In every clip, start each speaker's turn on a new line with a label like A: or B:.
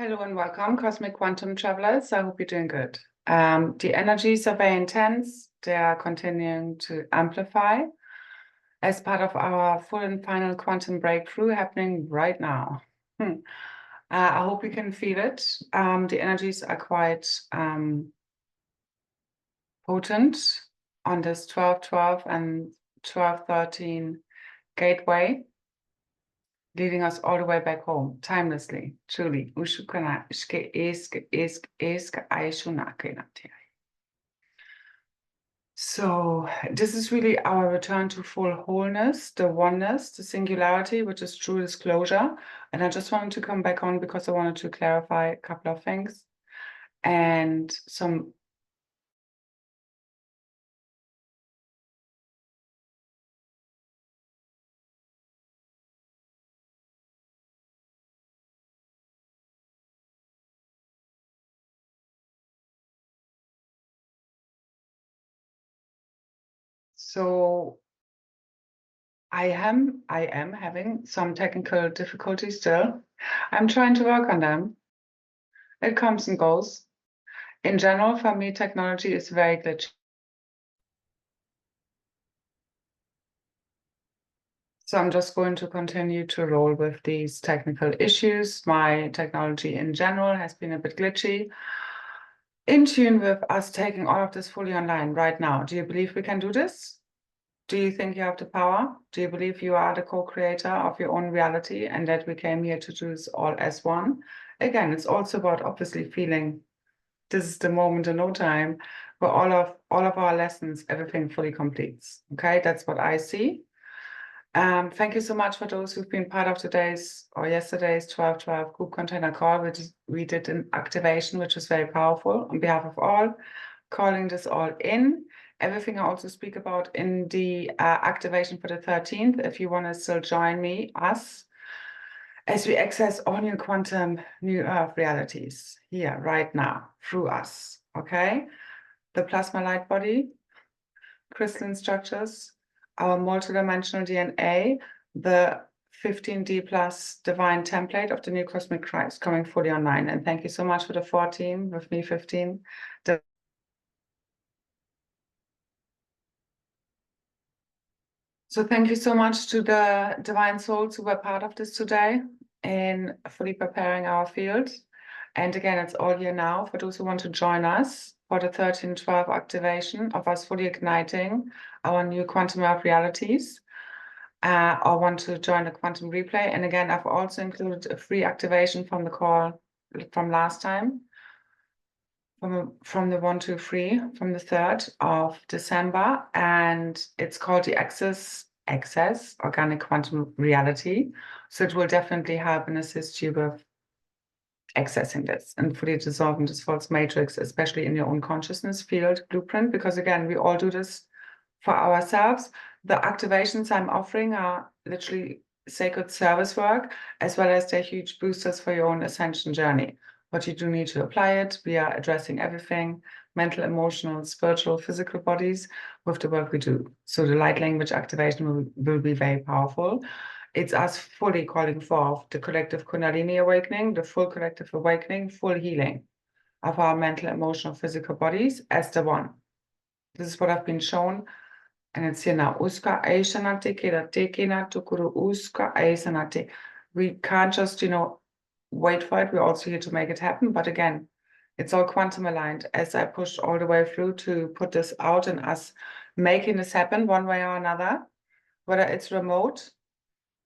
A: Hello and welcome, Cosmic Quantum Travelers. I hope you're doing good. The energies are very intense. They are continuing to amplify as part of our full and final quantum breakthrough happening right now. I hope you can feel it. The energies are quite potent on this 12-12 and 12-13 gateway, leading us all the way back home, timelessly, truly. So this is really our return to full wholeness, the oneness, the singularity, which is true disclosure. And I just wanted to come back on because I wanted to clarify a couple of things and some. So I am having some technical difficulties still. I'm trying to work on them. It comes and goes. In general, for me, technology is very glitchy. So I'm just going to continue to roll with these technical issues. My technology in general has been a bit glitchy. In tune with us taking all of this fully online right now. Do you believe we can do this? Do you think you have the power? Do you believe you are the co-creator of your own reality and that we came here to do this all as one? Again, it's also about obviously feeling this is the moment in no time where all of our lessons, everything fully completes. Okay, that's what I see. Thank you so much for those who've been part of today's or yesterday's 12-12 group container call, which we did an activation, which was very powerful on behalf of all, calling this all in. Everything I also speak about in the activation for the 13th, if you want to still join us, as we access all new quantum, new earth realities here, right now, through us, okay? The plasma light body, crystalline structures, our multidimensional DNA, the 15D plus divine template of the new cosmic Christ coming fully online. And thank you so much for the 14, with me 15. So thank you so much to the divine souls who were part of this today in fully preparing our field. And again, it's all here now for those who want to join us for the 13-12 activation of us fully igniting our new quantum earth realities, or want to join the quantum replay. And again, I've also included a free activation from the call from last time, from the 123, from the 3rd of December, and it's called the Access Organic Quantum Reality. So it will definitely help and assist you with accessing this and fully dissolving this false matrix, especially in your own consciousness field blueprint, because again, we all do this for ourselves. The activations I'm offering are literally sacred service work, as well as they're huge boosters for your own ascension journey. But you do need to apply it. We are addressing everything, mental, emotional, spiritual, physical bodies with the work we do. So the light language activation will be very powerful. It's us fully calling forth the collective Kundalini awakening, the full collective awakening, full healing of our mental, emotional, physical bodies as the one. This is what I've been shown. And it's here now. We can't just, wait for it. We're also here to make it happen. But again, it's all quantum aligned as I pushed all the way through to put this out and us making this happen one way or another, whether it's remote,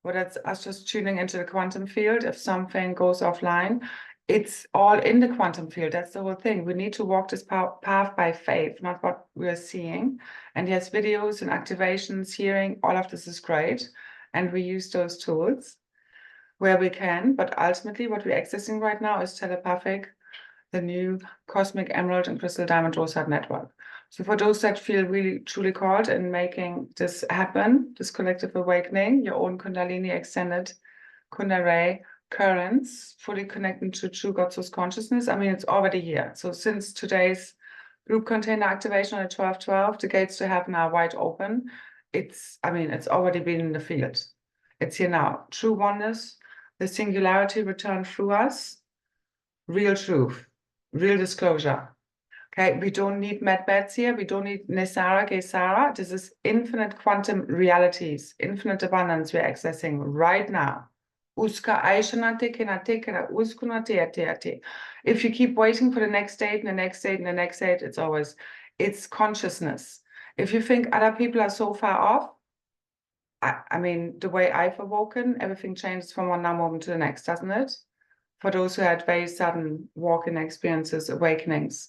A: whether it's us just tuning into the quantum field. If something goes offline, it's all in the quantum field. That's the whole thing. We need to walk this path by faith, not what we are seeing. And yes, videos and activations, hearing, all of this is great. And we use those tools where we can. But ultimately, what we're accessing right now is telepathic, the new cosmic emerald and crystal diamond rosette network. So for those that feel really truly called in making this happen, this collective awakening, your own Kundalini extended Kundalini currents, fully connecting to true God source consciousness, I mean, it's already here. So since today's group container activation on the 12-12, the gates to heaven are wide open. It's already been in the field. It's here now. True oneness, the singularity returned through us, real truth, real disclosure. Okay, we don't need med beds here. We don't need Nesara, Gesara. This is infinite quantum realities, infinite abundance we're accessing right now. If you keep waiting for the next date and the next date and the next date, it's consciousness. If you think other people are so far off, I mean, the way I've awoken, everything changes from one now moment to the next, doesn't it? For those who had very sudden walk-in experiences, awakenings.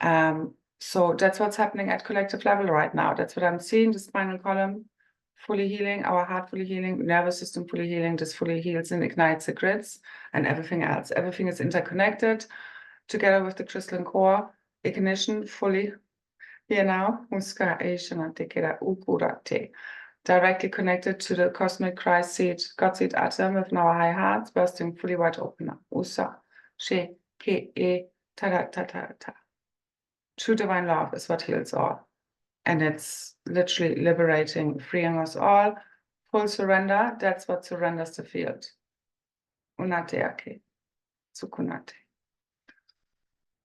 A: So that's what's happening at collective level right now. That's what I'm seeing, the spinal column fully healing, our heart fully healing, nervous system fully healing. This fully heals and ignites the grids and everything else. Everything is interconnected together with the crystalline core. Ignition fully here now. Directly connected to the cosmic Christ seed, God seed atom within our high hearts, bursting fully wide open now. Usa, she, ke, e, ta ta ta ta ta. True divine love is what heals all. And it's literally liberating, freeing us all. Full surrender, that's what surrenders the field. Unateake, sukunate.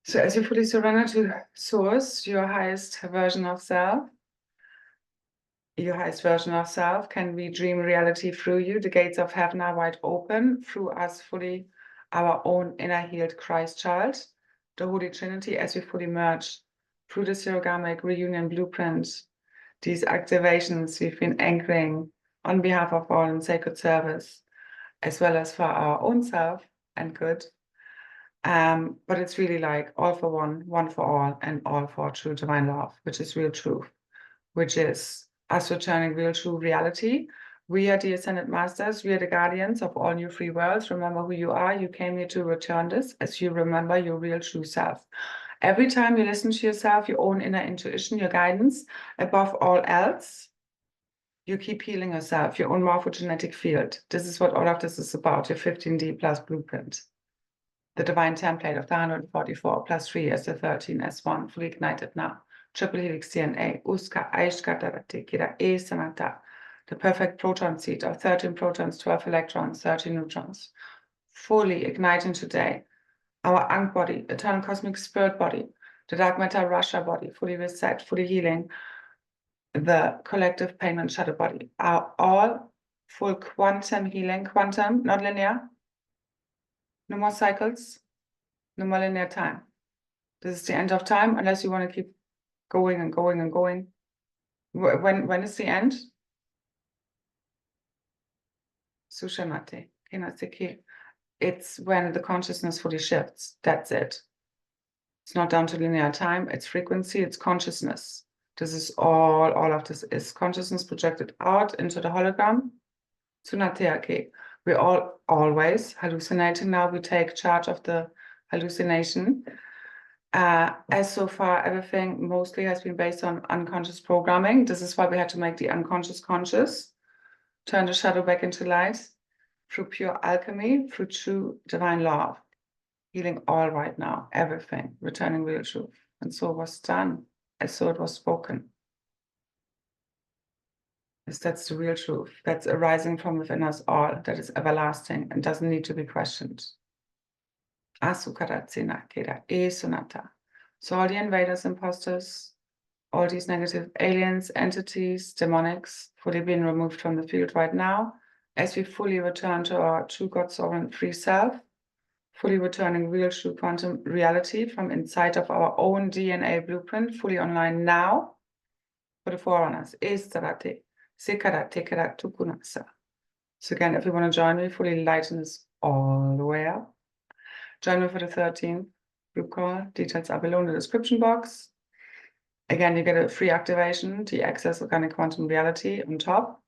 A: So as you fully surrender to Source, your highest version of self, can we dream reality through you? The gates of heaven are wide open through us fully, our own inner healed Christ child, the Holy Trinity, as we fully merge through the Zero-Garmic reunion blueprint, these activations we've been anchoring on behalf of all in sacred service, as well as for our own self and good. But it's really like all for one for all, and all for true divine love, which is real truth, which is us returning real true reality. We are the Ascended Masters. We are the guardians of all new free worlds. Remember who you are. You came here to return this as you remember your real true self. Every time you listen to yourself, your own inner intuition, your guidance, above all else, you keep healing yourself, your own morphogenetic field. This is what all of this is about, your 15D plus blueprint. The divine template of the 144 plus 3 as the 13 as 1, fully ignited now. Triple helix DNA, Uska, Aishkata, Kira, E Sanata, the perfect proton seed of 13 protons, 12 electrons, 13 neutrons, fully igniting today. Our Ankh body, eternal cosmic spirit body, the dark matter Rasha body, fully reset, fully healing, the collective pain and shadow body are all full quantum healing, quantum, not linear, no more cycles, no more linear time. This is the end of time, unless you want to keep going and going and going. When is the end? Sushamate, Kenateki. It's when the consciousness fully shifts. That's it. It's not down to linear time, it's frequency, it's consciousness. This is all of this is consciousness projected out into the hologram. Sunateake. We're all always hallucinating now. We take charge of the hallucination. As so far, everything mostly has been based on unconscious programming. This is why we had to make the unconscious conscious, turn the shadow back into light through pure alchemy, through true divine love, healing all right now, everything, returning real truth. And so it was done, as so it was spoken. That's the real truth. That's arising from within us all, that is everlasting and doesn't need to be questioned. Asukaratsina kera e sonata. So all the invaders, imposters, all these negative aliens, entities, demonics, fully being removed from the field right now, as we fully return to our true God sovereign free self, fully returning real true quantum reality from inside of our own DNA blueprint, fully online now for the forerunners. Estarate, sekarate, keratukunasa. So again, if you want to join me, fully lighten this all the way up. Join me for the 13th group call. Details are below in the description box. Again, you get a free activation, the Access Organic Quantum Reality on top.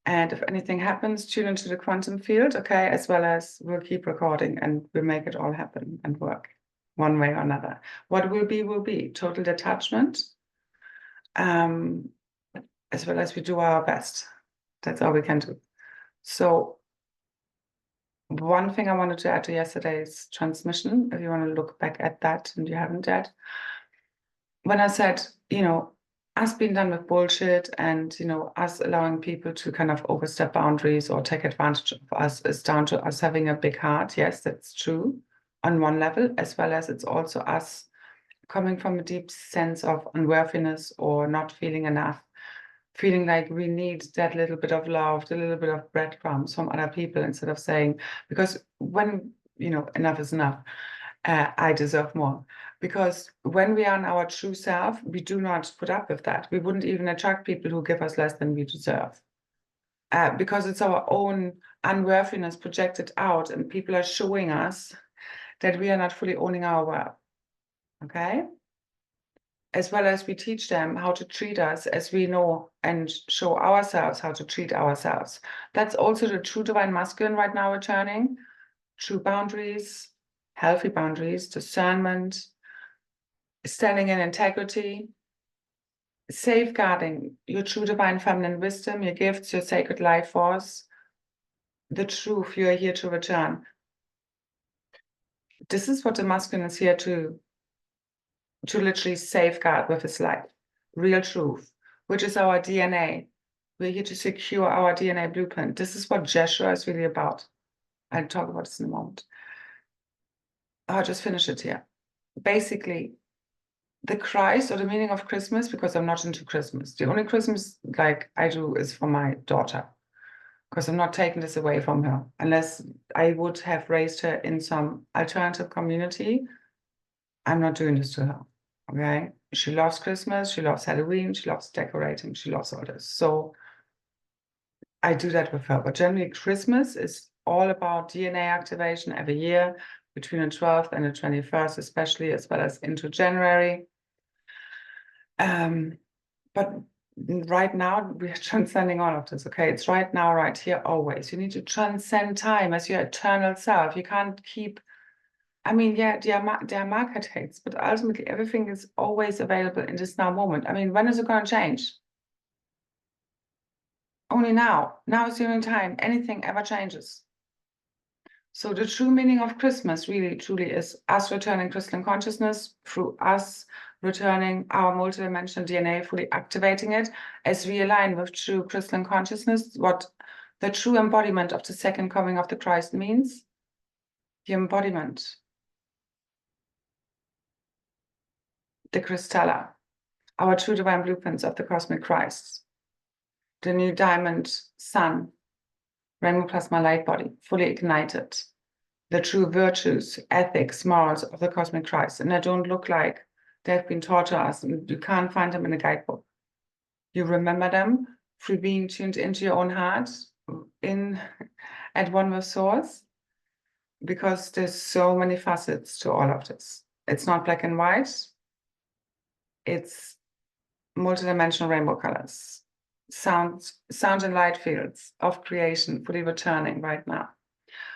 A: And if anything happens, tune into the quantum field, okay, as well as we'll keep recording and we'll make it all happen and work one way or another. What will be total detachment, as well as we do our best. That's all we can do. So one thing I wanted to add to yesterday's transmission, if you want to look back at that and you haven't yet, when I said, us being done with bullshit and, us allowing people to kind of overstep boundaries or take advantage of us is down to us having a big heart. Yes, that's true. on one level, as well as it's also us coming from a deep sense of unworthiness or not feeling enough, feeling like we need that little bit of love, the little bit of breadcrumbs from other people, instead of saying, because when, enough is enough, I deserve more. Because when we are in our true self, we do not put up with that. We wouldn't even attract people who give us less than we deserve. Because it's our own unworthiness projected out, and people are showing us that we are not fully owning our worth. Okay? As well as we teach them how to treat us as we know, and show ourselves how to treat ourselves. That's also the true divine masculine right now returning. True boundaries, healthy boundaries, discernment, standing in integrity, safeguarding your true divine feminine wisdom, your gifts, your sacred life force, the truth you are here to return. This is what the masculine is here to literally safeguard with his life. Real truth, which is our DNA. We're here to secure our DNA blueprint. This is what Jeshua is really about. I'll talk about this in a moment. I'll just finish it here. Basically, the Christ, or the meaning of Christmas, because I'm not into Christmas. The only Christmas like I do is for my daughter, because I'm not taking this away from her, unless I would have raised her in some alternative community. I'm not doing this to her, okay? She loves Christmas, she loves Halloween, she loves decorating, she loves all this. So I do that with her. But generally, Christmas is all about DNA activation every year, between the 12th and the 21st, especially, as well as into January. But right now, we are transcending all of this, okay? It's right now, right here, always. You need to transcend time as your eternal self. You can't keep, I mean, yeah, there are market dates, but ultimately everything is always available in this now moment. I mean, when is it going to change? Only now. Now is the only time anything ever changes. So the true meaning of Christmas really, truly is us returning crystalline consciousness, through us returning our multidimensional DNA, fully activating it as we align with true crystalline consciousness, what the true embodiment of the second coming of the Christ means. The embodiment, the Crystalla, our true divine blueprints of the cosmic Christ, the new diamond sun, rainbow plasma light body, fully ignited, the true virtues, ethics, morals of the cosmic Christ. And they don't look like they've been taught to us. You can't find them in a guidebook. You remember them through being tuned into your own heart, at one with Source, because there's so many facets to all of this. It's not black and white. It's multidimensional rainbow colors, sound and light fields of creation fully returning right now.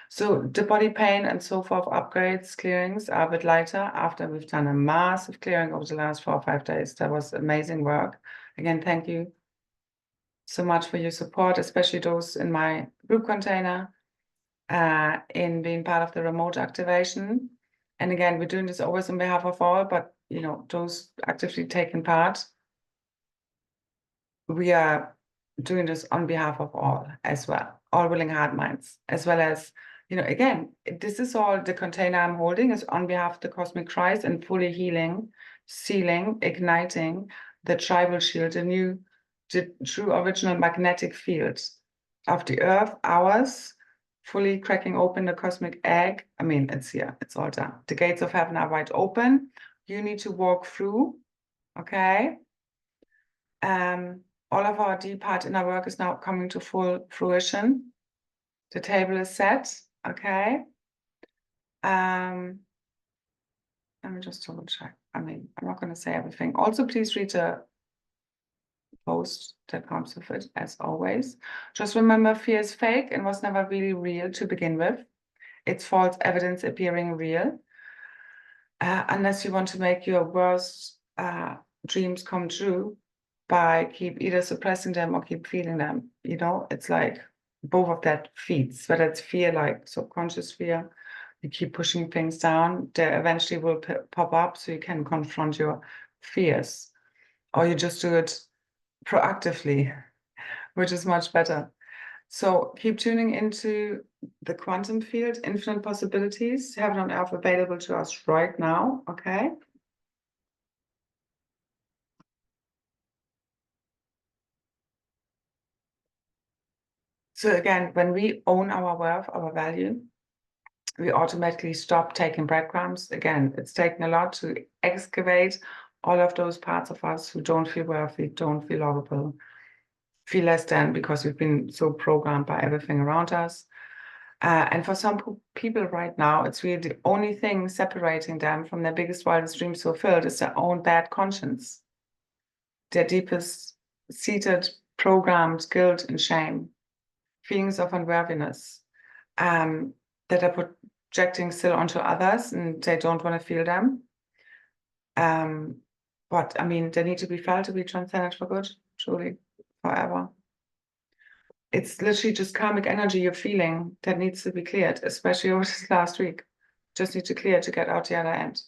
A: So the body pain and so forth upgrades, clearings are a bit lighter after we've done a massive clearing over the last 4 or 5 days. That was amazing work. Again, thank you so much for your support, especially those in my group container, in being part of the remote activation. And again, we're doing this always on behalf of all, but those actively taking part, we are doing this on behalf of all as well, all willing heart minds, as well as, again, this is all the container I'm holding is on behalf of the cosmic Christ, and fully healing, sealing, igniting the tribal shield, the true original magnetic field of the earth, ours, fully cracking open the cosmic egg. I mean, it's here, it's all done. The gates of heaven are wide open. You need to walk through, okay? All of our deep heart inner work is now coming to full fruition. The table is set, okay? Let me just double check. I mean, I'm not going to say everything. Also, please read the post that comes with it, as always. Just remember, fear is fake and was never really real to begin with. It's false evidence appearing real. Unless you want to make your worst dreams come true by keep either suppressing them or keep feeling them. It's like both of that feeds, whether it's fear, like subconscious fear, you keep pushing things down, they eventually will pop up, so you can confront your fears, or you just do it proactively, which is much better. So keep tuning into the quantum field, infinite possibilities, heaven on earth available to us right now, okay? So again, when we own our worth, our value, we automatically stop taking breadcrumbs. Again, it's taken a lot to excavate all of those parts of us who don't feel worthy, don't feel lovable, feel less than, because we've been so programmed by everything around us. And for some people right now, it's really the only thing separating them from their biggest, wildest dreams fulfilled is their own bad conscience, their deepest seated, programmed guilt and shame, feelings of unworthiness that are projecting still onto others, and they don't want to feel them. But I mean, they need to be felt to be transcended for good, truly, forever. It's literally just karmic energy you're feeling that needs to be cleared, especially over this last week. Just need to clear to get out the other end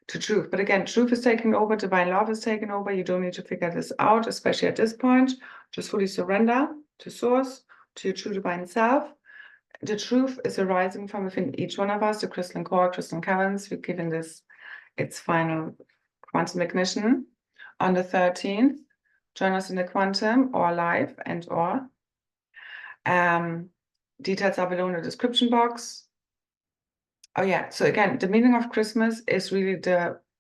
A: to truth. But again, truth is taking over, divine love is taking over. You don't need to figure this out, especially at this point. Just fully surrender to source, to your true divine self. The truth is arising from within each one of us, the crystalline core, crystalline caverns. We're giving this its final quantum ignition on the 13th. Join us in the quantum or live and or. Details are below in the description box. Oh yeah, so again, the meaning of Christmas is really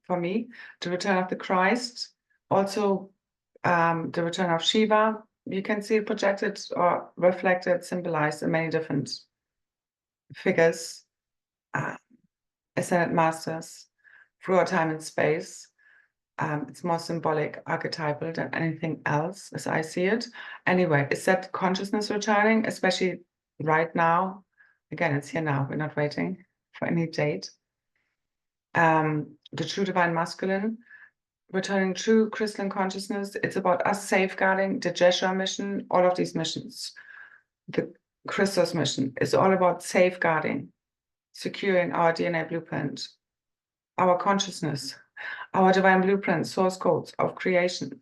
A: for me, the return of the Christ, also the return of Shiva. You can see it projected or reflected, symbolized in many different figures, ascended masters throughout time and space. It's more symbolic, archetypal than anything else as I see it. Anyway, is that consciousness returning, especially right now? Again, it's here now. We're not waiting for any date. The true divine masculine, returning true crystalline consciousness. It's about us safeguarding the Jeshua mission, all of these missions. The Christos mission is all about safeguarding, securing our DNA blueprint, our consciousness, our divine blueprint, source codes of creation,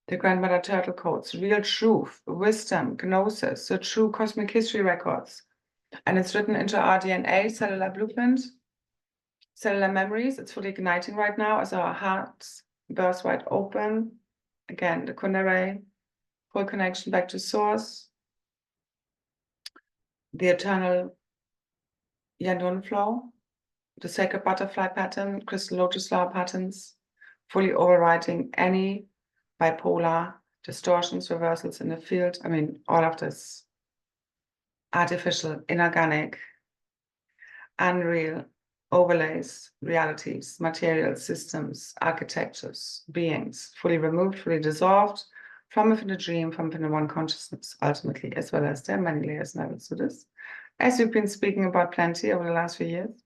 A: the grandmother turtle codes, real truth, wisdom, gnosis, the true cosmic history records. And it's written into our DNA, cellular blueprint, cellular memories. It's fully igniting right now as our hearts burst wide open. Again, the Kunere, full connection back to source, the eternal Yandun flow, the sacred butterfly pattern, crystal lotus flower patterns, fully overriding any bipolar distortions, reversals in the field. I mean, all of this artificial, inorganic, unreal overlays, realities, materials, systems, architectures, beings, fully removed, fully dissolved from within the dream, from within the one consciousness, ultimately, as well as there are many layers and levels to this, as we've been speaking about plenty over the last few years.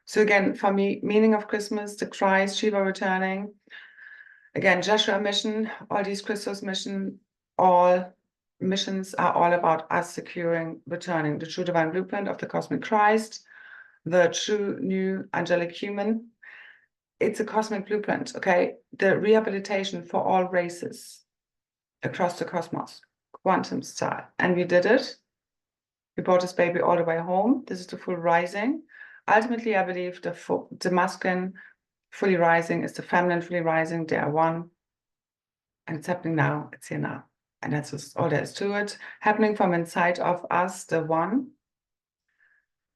A: So again, for me, meaning of Christmas, the Christ, Shiva returning. Again, Joshua mission, all these Christos mission, all missions are all about us securing, returning the true divine blueprint of the cosmic Christ, the true new angelic human. It's a cosmic blueprint, okay? The rehabilitation for all races across the cosmos, quantum style. And we did it. We brought this baby all the way home. This is the full rising. Ultimately, I believe the masculine fully rising is the feminine fully rising. They are one. And it's happening now. It's here now. And that's just all there is to it. Happening from inside of us, the one.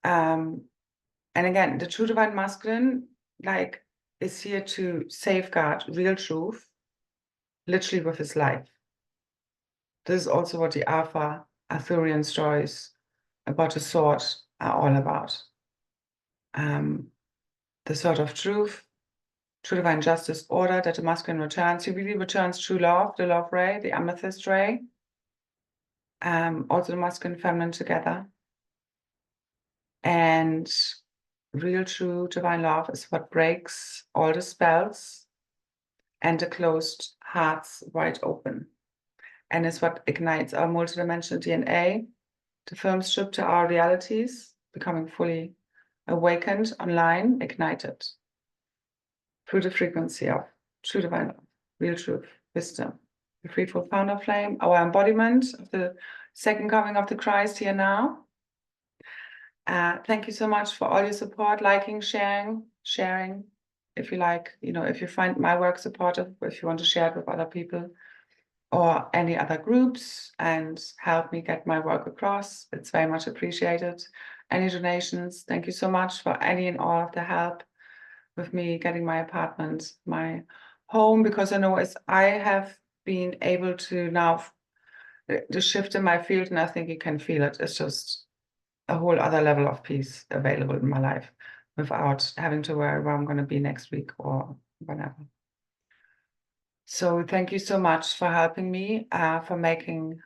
A: And again, the true divine masculine, like, is here to safeguard real truth, literally with his life. This is also what the Alpha Arthurian stories about the sword are all about. The sword of truth, true divine justice, order, that the masculine returns. He really returns true love, the love ray, the amethyst ray. Also the masculine, feminine together. And real true divine love is what breaks all the spells and the closed hearts wide open. And is what ignites our multidimensional DNA, the film strip to our realities, becoming fully awakened, online, ignited through the frequency of true divine love, real truth, wisdom, the threefold founder flame, our embodiment of the second coming of the Christ here now. Thank you so much for all your support, liking, sharing. If you like, if you find my work supportive, if you want to share it with other people or any other groups and help me get my work across, it's very much appreciated. Any donations, thank you so much for any and all of the help with me getting my apartment, my home, because I know I have been able to now, the shift in my field, and I think you can feel it, it's just a whole other level of peace available in my life without having to worry where I'm going to be next week or whenever. So thank you so much for helping me, for making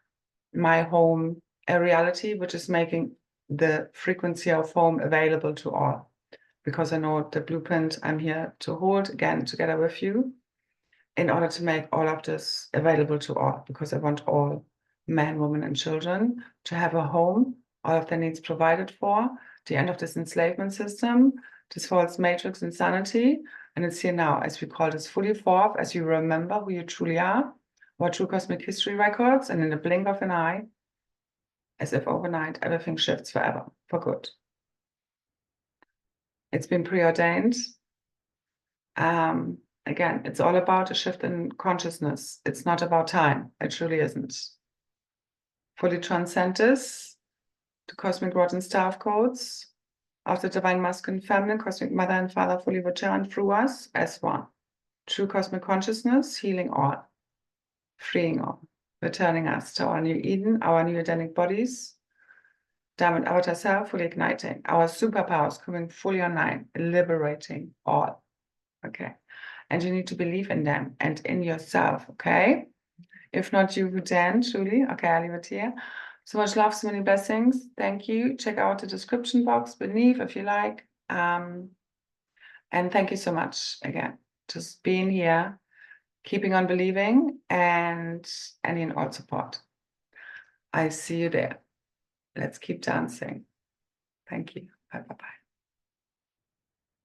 A: my home a reality, which is making the frequency of home available to all. Because I know the blueprint I'm here to hold again together with you in order to make all of this available to all, because I want all men, women, and children to have a home, all of their needs provided for, the end of this enslavement system, this false matrix insanity, and it's here now, as we call this fully forth, as you remember who you truly are, our true cosmic history records, and in the blink of an eye, as if overnight, everything shifts forever, for good. It's been preordained. Again, it's all about a shift in consciousness. It's not about time. It truly isn't. Fully transcend this, the cosmic rod and staff codes of the divine masculine feminine, cosmic mother and father fully return through us as one. True cosmic consciousness, healing all, freeing all, returning us to our new Eden, our new Edenic bodies, diamond avatar self fully igniting, our superpowers coming fully online, liberating all. Okay. And you need to believe in them and in yourself, okay? If not you, who then, truly? Okay, I'll leave it here. So much love, so many blessings. Thank you. Check out the description box beneath if you like. And thank you so much again. Just being here, keeping on believing, and any and all support. I see you there. Let's keep dancing. Thank you. Bye, bye, bye.